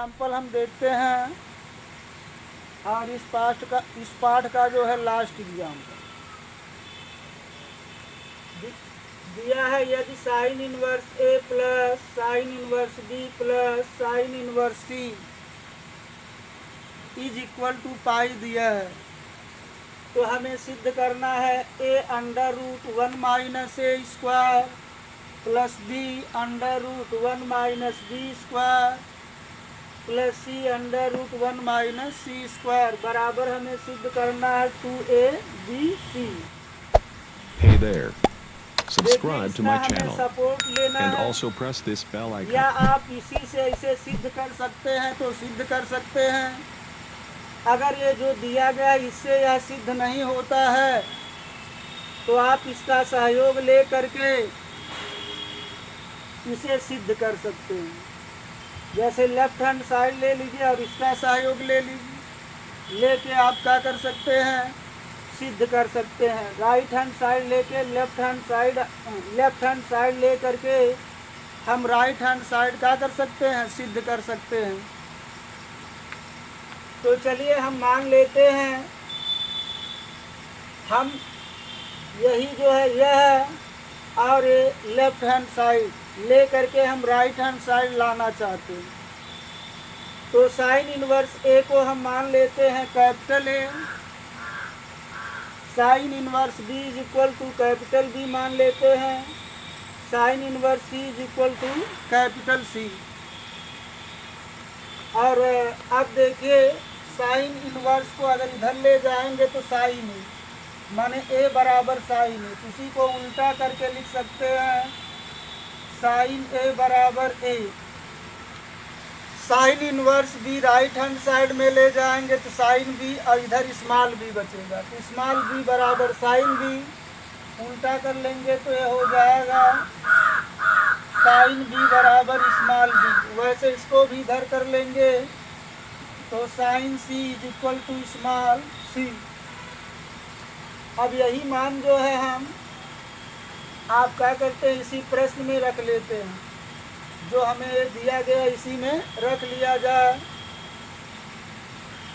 Example हम देखते हैं और इस पाठ का जो है लास्ट एग्जाम्पल दिया है। यदि sine inverse A plus sine inverse B plus sine inverse C is equal to pi दिया है, तो हमें सिद्ध करना है A under root 1 minus A square plus B under root 1 minus B square plus C under root 1 minus C square बराबर हमें सिद्ध करना है 2abc। Hey there. Subscribe to my देखिए, channel सपोर्ट लेना and है, also press this bell या icon. आप इसी से इसे सिद्ध कर सकते हैं तो सिद्ध कर सकते हैं। अगर ये जो दिया गया इससे यह सिद्ध नहीं होता है तो आप इसका सहयोग ले करके इसे सिद्ध कर सकते हैं। जैसे लेफ्ट हैंड साइड ले लीजिए और इसका सहयोग ले लीजिए, लेके आप क्या कर सकते हैं, सिद्ध कर सकते हैं। राइट हैंड साइड लेके लेफ्ट हैंड साइड ले करके हम राइट हैंड साइड क्या कर सकते हैं, सिद्ध कर सकते हैं। तो चलिए हम मान लेते हैं हम यही जो है यह है और लेफ्ट हैंड साइड ले करके हम राइट हैंड साइड लाना चाहते हैं। तो साइन इनवर्स ए को हम मान लेते हैं capital A, sine inverse B is equal to capital B मान लेते हैं, sine inverse C is equal to capital C. और अब देखिए साइन इनवर्स को अगर इधर ले जाएंगे तो साइन है, माने ए बराबर साइन है, उसी को उल्टा करके लिख सकते हैं साइन ए बराबर A. Sine inverse B right hand side में ले जाएंगे तो साइन बी और इधर स्मॉल बी बचेगा, तो स्मॉल बी बराबर साइन बी, उल्टा कर लेंगे तो ये हो जाएगा साइन बी बराबर स्मॉल बी। वैसे इसको भी इधर कर लेंगे तो sine C is equal to small C. अब यही मान जो है हम आप क्या करते हैं, इसी प्रश्न में रख लेते हैं, जो हमें दिया गया इसी में रख लिया जाए।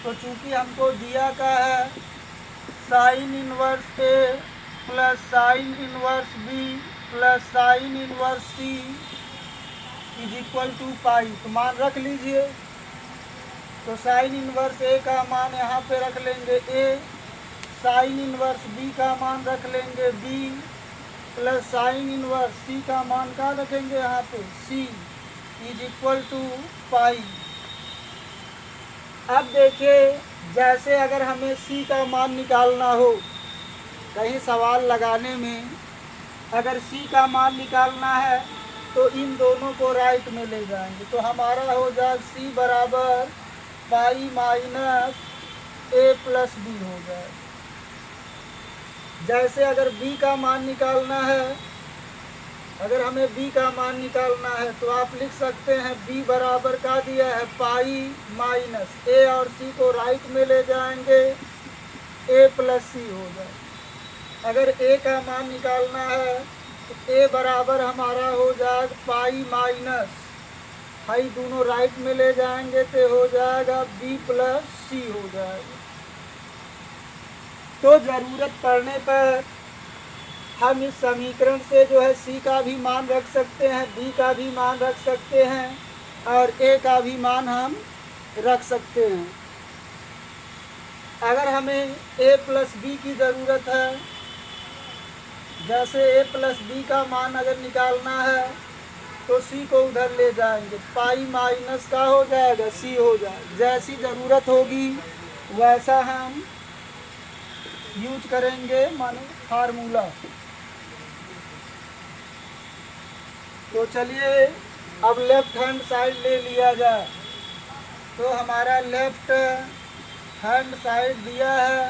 तो चूंकि हमको दिया का है sine inverse A plus sine inverse B plus sine inverse C is equal to pi, तो मान रख लीजिए। तो साइन इनवर्स ए का मान यहाँ पे रख लेंगे ए, साइन इनवर्स बी का मान रख लेंगे बी प्लस साइन इनवर्स सी का मान का रखेंगे यहाँ पे सी इज इक्वल टू पाई। अब देखिए जैसे अगर हमें सी का मान निकालना हो, कहीं सवाल लगाने में अगर सी का मान निकालना है तो इन दोनों को राइट में ले जाएंगे, तो हमारा हो जाएगा सी बराबर पाई माइनस ए प्लस बी हो जाए। जैसे अगर b का मान निकालना है, अगर हमें b का मान निकालना है तो आप लिख सकते हैं b बराबर का दिया है पाई माइनस a और c को राइट में ले जाएंगे a प्लस सी हो जाए। अगर a का मान निकालना है तो a बराबर हमारा हो जाएगा पाई माइनस, हाई दोनों राइट में ले जाएंगे तो हो जाएगा b प्लस सी हो जाएगा। तो ज़रूरत पड़ने पर हम इस समीकरण से जो है सी का भी मान रख सकते हैं, बी का भी मान रख सकते हैं और ए का भी मान हम रख सकते हैं। अगर हमें ए प्लस बी की ज़रूरत है, जैसे ए प्लस बी का मान अगर निकालना है तो सी को उधर ले जाएंगे, पाई माइनस का हो जाएगा सी हो जाएगा। जैसी ज़रूरत होगी वैसा हम यूज करेंगे माने फार्मूला। तो चलिए अब लेफ्ट हैंड साइड ले लिया जाए। तो हमारा लेफ्ट हैंड साइड दिया है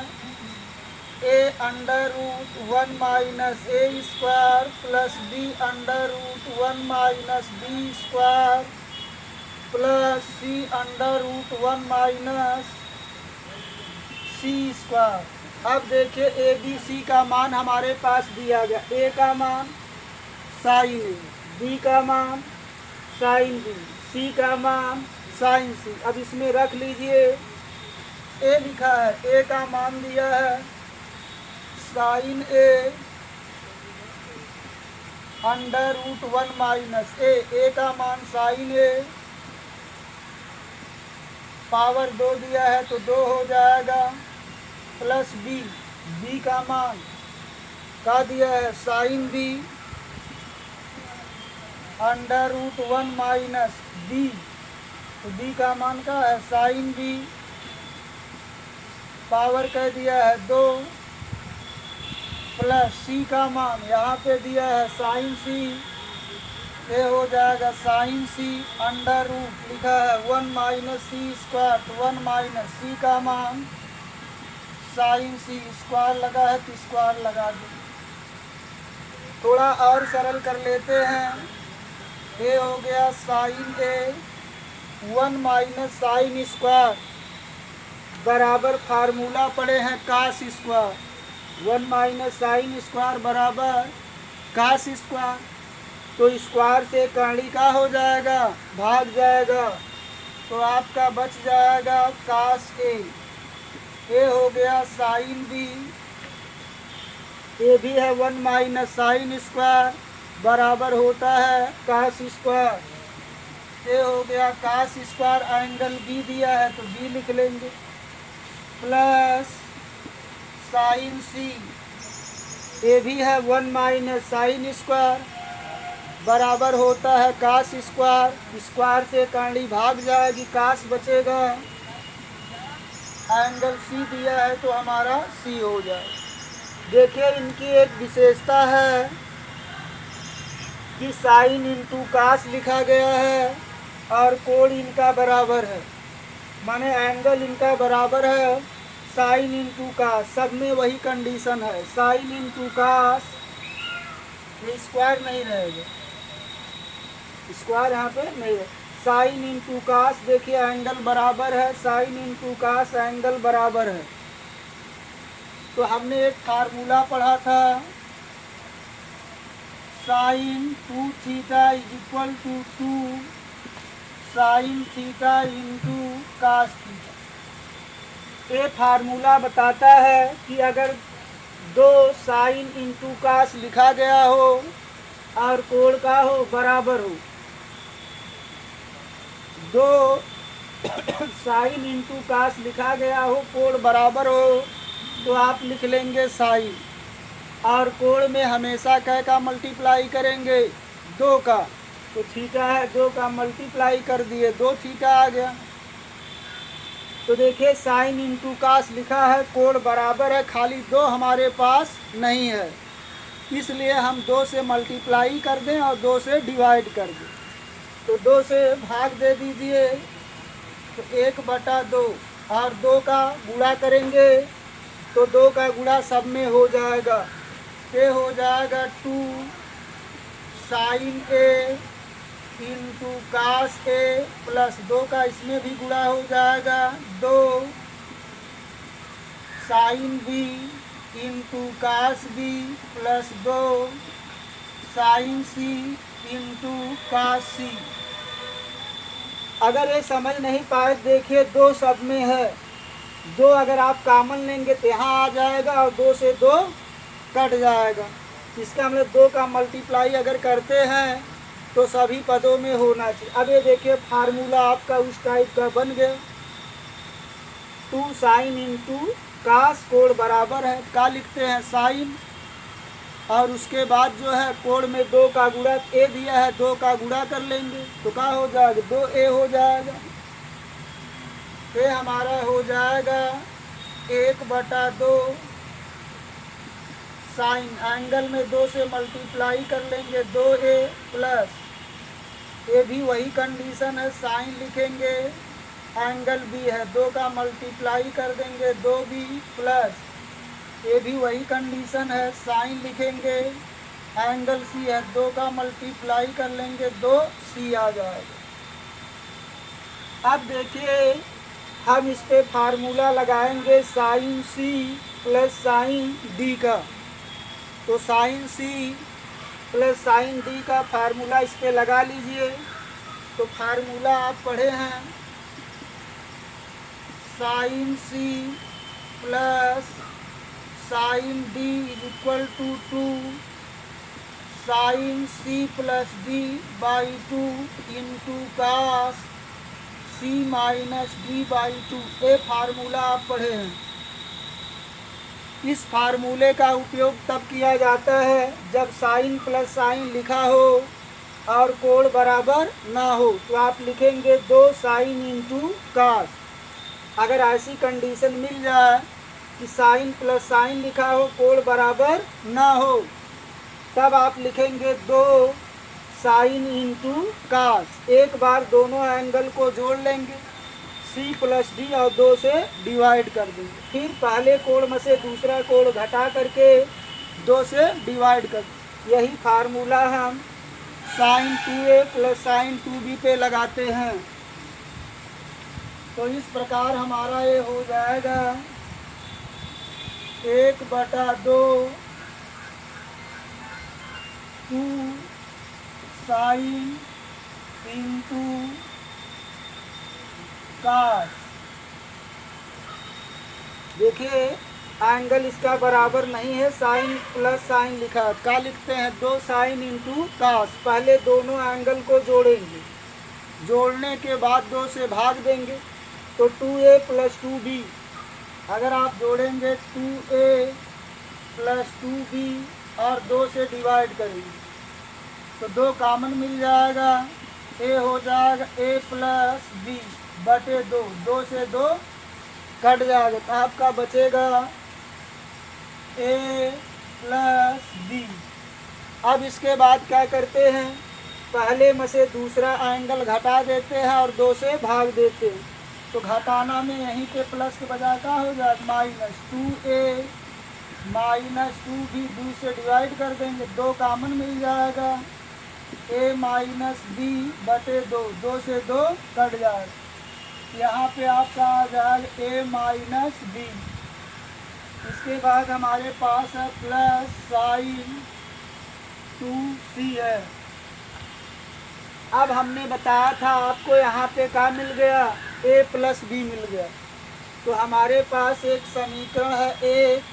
A under root 1 minus A square plus B under root 1 minus B square plus C under root 1 minus C square. अब देखिए ए बी सी का मान हमारे पास दिया गया, ए का मान साइन ए, बी का मान साइन बी, सी का मान साइन सी। अब इसमें रख लीजिए, ए लिखा है, ए का मान दिया है साइन ए अंडर रूट 1 माइनस ए का मान साइन ए पावर 2 दिया है तो 2 हो जाएगा, प्लस बी का मान का दिया है sine B under root 1 minus B, तो बी का मान का है साइन बी पावर कह दिया है 2, प्लस सी का मान यहाँ पे दिया है साइन सी, ये हो जाएगा साइन सी अंडर रूट लिखा है 1 माइनस सी स्क्वायर, तो 1 माइनस सी का मान साइन सी स्क्वायर लगा है तो स्क्वायर लगा दें। थोड़ा और सरल कर लेते हैं, ये हो गया sine A 1 minus sine square बराबर फार्मूला पड़े हैं cos square, 1 minus sine square बराबर कास स्क्वायर, तो स्क्वायर से कर्णी का हो जाएगा, भाग जाएगा, तो आपका बच जाएगा कास ए। ये हो गया साइन बी, ये भी है 1 माइनस साइन स्क्वायर बराबर होता है कास स्क्वायर, ये हो गया कास स्क्वायर, एंगल बी दिया है तो बी लिख लेंगे, प्लस साइन सी, ये भी है 1 माइनस साइन स्क्वायर बराबर होता है कास स्क्वायर, स्क्वायर से कर्णी भाग जाएगी, कास बचेगा, एंगल सी दिया है तो हमारा सी हो जाए। देखिए इनकी एक विशेषता है कि साइन इंटू कास लिखा गया है और कोण इनका बराबर है, माने एंगल इनका बराबर है साइन इंटू कास, सब में वही कंडीशन है, साइन इंटू कास, ये स्क्वायर नहीं रहेगा, स्क्वायर यहाँ पे नहीं है, साइन इंटू कास, देखिए एंगल बराबर है, साइन इंटू कास एंगल बराबर है। तो हमने एक फार्मूला पढ़ा था, sine 2 theta is equal to 2 sine theta into cos theta. ये फार्मूला बताता है कि अगर 2 साइन इंटू कास लिखा गया हो और कोण का हो बराबर हो, 2 साइन इंटू कास लिखा गया हो, कोण बराबर हो, तो आप लिख लेंगे साइन, और कोण में हमेशा कै का मल्टीप्लाई करेंगे 2 का, तो थीटा है 2 का मल्टीप्लाई कर दिए 2 थीटा आ गया। तो देखिए साइन इंटू कास लिखा है, कोण बराबर है, खाली 2 हमारे पास नहीं है, इसलिए हम 2 से मल्टीप्लाई कर दें और 2 से डिवाइड कर दें, तो 2 से भाग दे दीजिए, तो 1/2 और 2 का गुणा करेंगे तो 2 का गुणा सब में हो जाएगा, ये हो जाएगा 2 sine A into cos A plus 2 का इसमें भी गुणा हो जाएगा 2 sine B into cos B plus 2 sine C into cos C. अगर ये समझ नहीं पाए, देखिए 2 सब में है, 2 अगर आप कॉमन लेंगे तो यहाँ आ जाएगा और 2 से 2 कट जाएगा, इसका मतलब 2 का मल्टीप्लाई अगर करते हैं तो सभी पदों में होना चाहिए। अब ये देखिए फार्मूला आपका उस टाइप का बन गया, 2 साइन इंटू कास, कोण बराबर है, का लिखते हैं साइन, और उसके बाद जो है कोण में 2 का गुणा, ए दिया है 2 का गुणा कर लेंगे तो क्या हो जाएगा 2a हो जाएगा, ये हमारा हो जाएगा 1/2 साइन, एंगल में 2 से मल्टीप्लाई कर लेंगे 2a प्लस, ये भी वही कंडीशन है, साइन लिखेंगे, एंगल भी है 2 का मल्टीप्लाई कर देंगे 2b प्लस, ये भी वही कंडीशन है, साइन लिखेंगे, एंगल सी है 2 का मल्टीप्लाई कर लेंगे 2c आ जाएगा। अब देखिए हम इस पे फार्मूला लगाएंगे sine C plus sine D का, तो sine C plus sine D का फार्मूला इस पे लगा लीजिए। तो फार्मूला आप पढ़े हैं sine C plus sine D is equal to 2 sine C plus D by 2 into cos C minus D by 2। ये फार्मूला आप पढ़े हैं। इस फार्मूले का उपयोग तब किया जाता है जब साइन प्लस साइन लिखा हो और कोण बराबर ना हो, तो आप लिखेंगे 2 साइन इंटू कास। अगर ऐसी कंडीशन मिल जाए कि साइन प्लस साइन लिखा हो, कोण बराबर ना हो, तब आप लिखेंगे 2 साइन इंटू कास। एक बार दोनों एंगल को जोड़ लेंगे, सी प्लस डी और 2 से डिवाइड कर देंगे। फिर पहले कोण में से दूसरा कोण घटा करके 2 से डिवाइड कर देंगे। यही फार्मूला हम sign 2a plus sign 2b पे लगाते हैं। तो इस प्रकार हमारा ये हो जाएगा 1/2 2 साइन इंटू कास। देखिए एंगल इसका बराबर नहीं है, साइन प्लस साइन लिखा है। क्या लिखते हैं? 2 साइन इंटू कास। पहले दोनों एंगल को जोड़ेंगे, जोड़ने के बाद 2 से भाग देंगे तो 2a प्लस 2b। अगर आप जोड़ेंगे 2a प्लस 2b और 2 से डिवाइड करेंगे तो 2 कॉमन मिल जाएगा, a हो जाएगा a प्लस b बटे 2। 2 से 2 कट जाएगा तो आपका बचेगा a प्लस b। अब इसके बाद क्या करते हैं? पहले में से दूसरा एंगल घटा देते हैं और 2 से भाग देते हैं। तो घटाना में यहीं पे प्लस के बजाय क्या हो जाएगा? Minus 2a minus 2b। 2 से डिवाइड कर देंगे, 2 कॉमन मिल जाएगा, a माइनस b बटे 2। 2 से 2 कट जाएगा, यहाँ पे आपका आ जाएगा a माइनस b। इसके बाद हमारे पास है प्लस साइन 2c है। अब हमने बताया था आपको यहाँ पे क्या मिल गया? a प्लस b मिल गया। तो हमारे पास एक समीकरण है एक।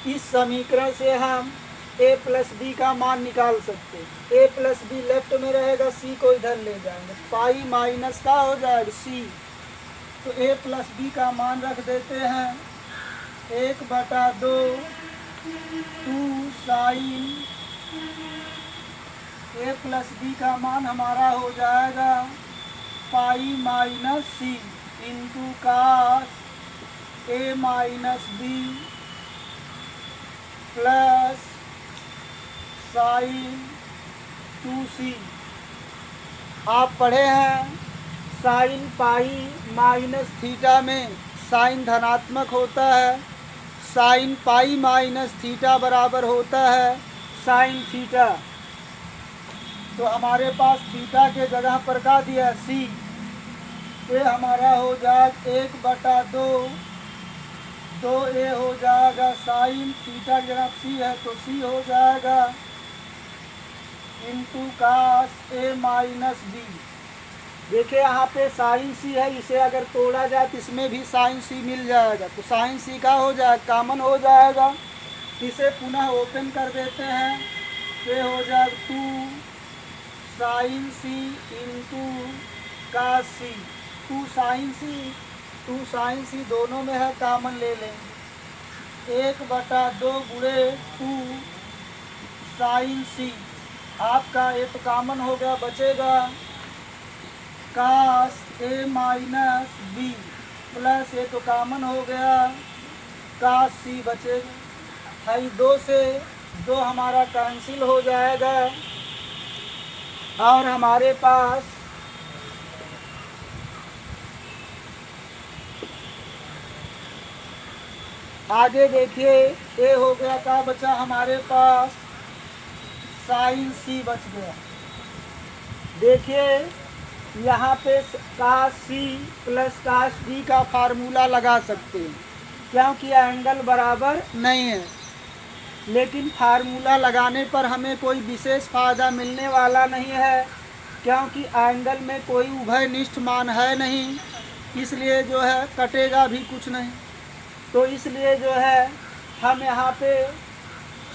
इस समीकरण से हम a प्लस b का मान निकाल सकते हैं। a प्लस b लेफ्ट में रहेगा, c को इधर ले जाएंगे, पाई माइनस का हो जाएगा c। तो a प्लस b का मान रख देते हैं 1/2 2 साइन। a प्लस b का मान हमारा हो जाएगा pi minus c into cos a minus b plus sine 2c। आप पढ़े हैं साइन पाई माइनस थीटा में साइन धनात्मक होता है, साइन पाई माइनस थीटा बराबर होता है साइन थीटा। तो हमारे पास थीटा के जगह पर क्या दिया? c। ये हमारा हो जाएगा 1/2 2a हो जाएगा साइन थीटा की जगह c है तो c हो जाएगा into cos a minus b। देखिए यहाँ पे साइन सी है, इसे अगर तोड़ा जाए तो इसमें भी साइन सी मिल जाएगा। तो साइन सी का हो जाएगा, कॉमन हो जाएगा। इसे पुनः ओपन कर देते हैं, ये हो जाएगा 2 साइन सी इंटू कास सी। 2 साइन सी दोनों में है, कॉमन ले लेंगे। 1/2 गुणे 2 साइन सी। आपका ये तो कॉमन हो गया, बचेगा कास a माइनस b प्लस ये तो कॉमन हो गया कास c बचेगा। हाई 2 से 2 हमारा कैंसिल हो जाएगा और हमारे पास आगे देखिए ये हो गया, क्या बचा हमारे पास? साइन c बच गया। देखिए यहाँ पे कास सी प्लस कास डी का फार्मूला लगा सकते हैं क्योंकि एंगल बराबर नहीं है। लेकिन फार्मूला लगाने पर हमें कोई विशेष फ़ायदा मिलने वाला नहीं है क्योंकि एंगल में कोई उभयनिष्ठ मान है नहीं। इसलिए जो है कटेगा भी कुछ नहीं। तो इसलिए जो है हम यहाँ पे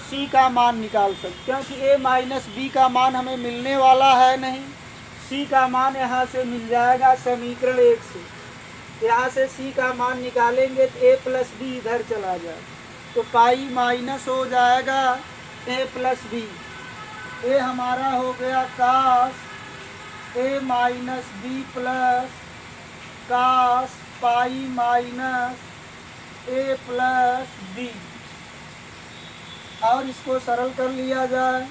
c का मान निकाल सकते, क्योंकि a माइनस b का मान हमें मिलने वाला है नहीं। c का मान यहाँ से मिल जाएगा समीकरण 1 से। यहाँ से c का मान निकालेंगे तो a प्लस बी इधर चला जाए, तो पाई माइनस हो जाएगा a प्लस बी। a हमारा हो गया cos a minus B plus cos pi minus a plus B. और इसको सरल कर लिया जाए,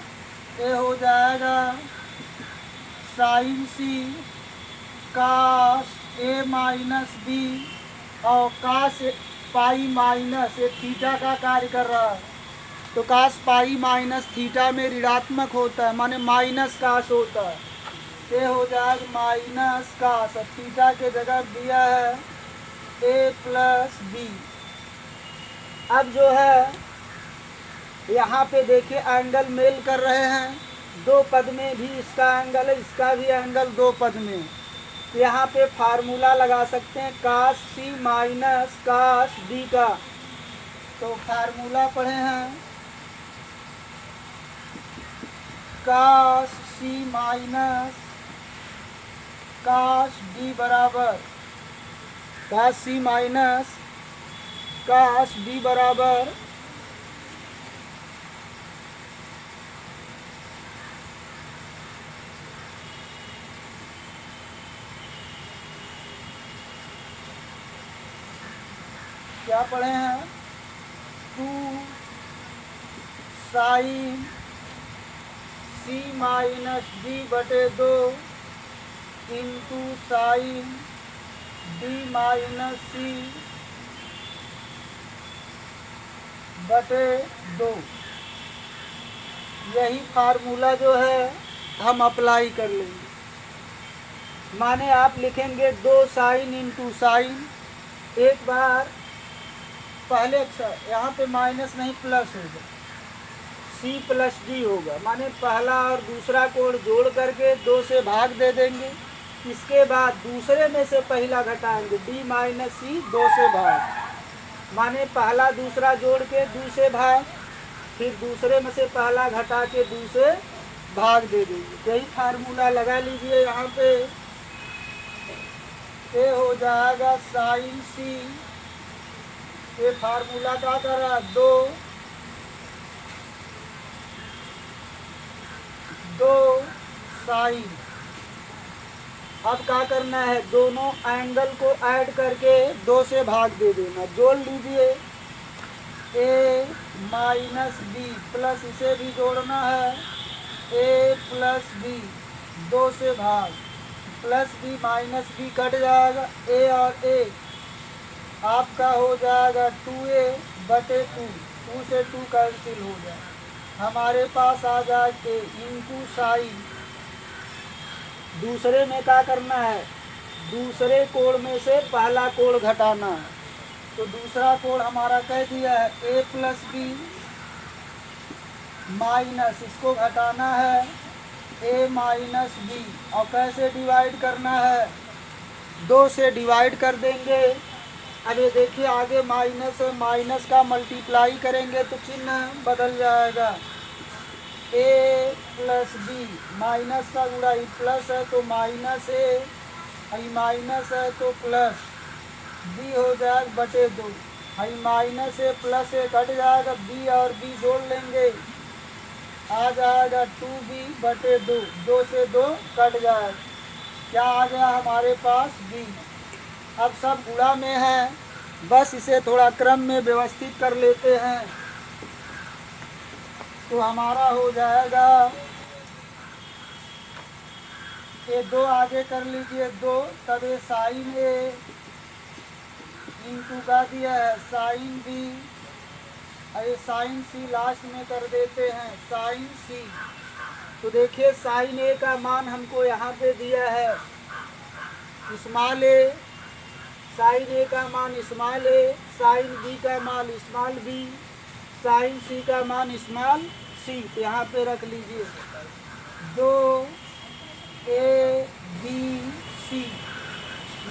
ये हो जाएगा sine C cos A minus B, और कास पाई माइनस ये थीटा का कार्य कर रहा है, तो कास पाई माइनस थीटा में ऋणात्मक होता है, माने माइनस कास होता है। ये हो जाएगा माइनस कास, अब थीटा के जगह दिया है ए प्लस बी। अब जो है यहाँ पे देखिए एंगल मेल कर रहे हैं, दो पद में भी इसका एंगल है, इसका भी एंगल दो पद में। तो यहाँ पे फार्मूला लगा सकते हैं कास सी माइनस कास डी का। तो फार्मूला पढ़े हैं कास सी माइनस कास डी बराबर कास सी माइनस कास डी बराबर क्या पढ़े हैं 2 साइन सी माइनस डी बटे 2 इंटू साइन डी माइनस सी बटे 2। यही फार्मूला जो है हम अप्लाई कर लेंगे। माने आप लिखेंगे 2 साइन इंटू साइन, एक बार पहले अक्षर यहाँ पे माइनस नहीं प्लस होगा, सी प्लस डी होगा, माने पहला और दूसरा कोण जोड़ करके 2 से भाग दे देंगे। इसके बाद दूसरे में से पहला घटाएंगे, डी माइनस सी 2 से भाग, माने पहला दूसरा जोड़ के 2 से भाग, फिर दूसरे में से पहला घटा के 2 से भाग दे देंगे। यही फार्मूला लगा लीजिए यहाँ पे। ये हो जाएगा साइन सी, ये फार्मूला क्या कर रहा है 2 साइन। अब क्या करना है, दोनों एंगल को ऐड करके 2 से भाग दे देना। जोड़ लीजिए ए माइनस बी प्लस इसे भी जोड़ना है ए प्लस बी, 2 से भाग, plus B minus B cut जाएगा, ए और ए आपका हो जाएगा 2a बटे 2, 2 से 2 कैंसिल हो जाए, हमारे पास आ जाए इंटू साइन। दूसरे में क्या करना है, दूसरे कोण में से पहला कोण घटाना है। तो दूसरा कोण हमारा कह दिया है a प्लस बी माइनस, इसको घटाना है a माइनस बी, और कैसे डिवाइड करना है 2 से डिवाइड कर देंगे। अब ये देखिए आगे माइनस है, माइनस का मल्टीप्लाई करेंगे तो चिन्ह बदल जाएगा, ए प्लस बी, माइनस का गुणा ई प्लस है तो माइनस ए, आई माइनस है तो प्लस बी हो जाएगा बटे 2, आई माइनस ए प्लस ए कट जाएगा, बी और बी जोड़ लेंगे, आ जाएगा 2b बटे 2, 2 से 2 कट जाएगा, क्या आ गया हमारे पास b। अब सब गुणा में है, बस इसे थोड़ा क्रम में व्यवस्थित कर लेते हैं तो हमारा हो जाएगा, ये 2 आगे कर लीजिए 2, तब ये साइन ए इंटू का दिया है साइन बी, अरे साइन सी लास्ट में कर देते हैं साइन सी। तो देखिए साइन ए का मान हमको यहाँ पे दिया है स्मॉल ए, साइन ए का मान स्मॉल ए, साइन बी का मान स्मॉल बी, साइन सी का मान स्मॉल सी। तो यहाँ पे रख लीजिए 2 ए बी सी,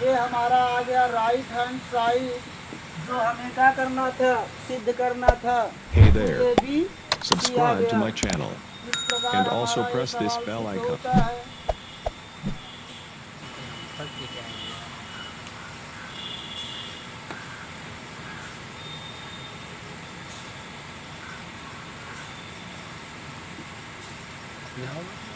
ये हमारा आ गया राइट हैंड साइड, जो हमें क्या करना था, सिद्ध करना था। Hey तो there. ये भी किया Subscribe to गया। my channel. इस प्रकार And also हमारा ये press this सवाल bell सिद्ध icon. होता है। No.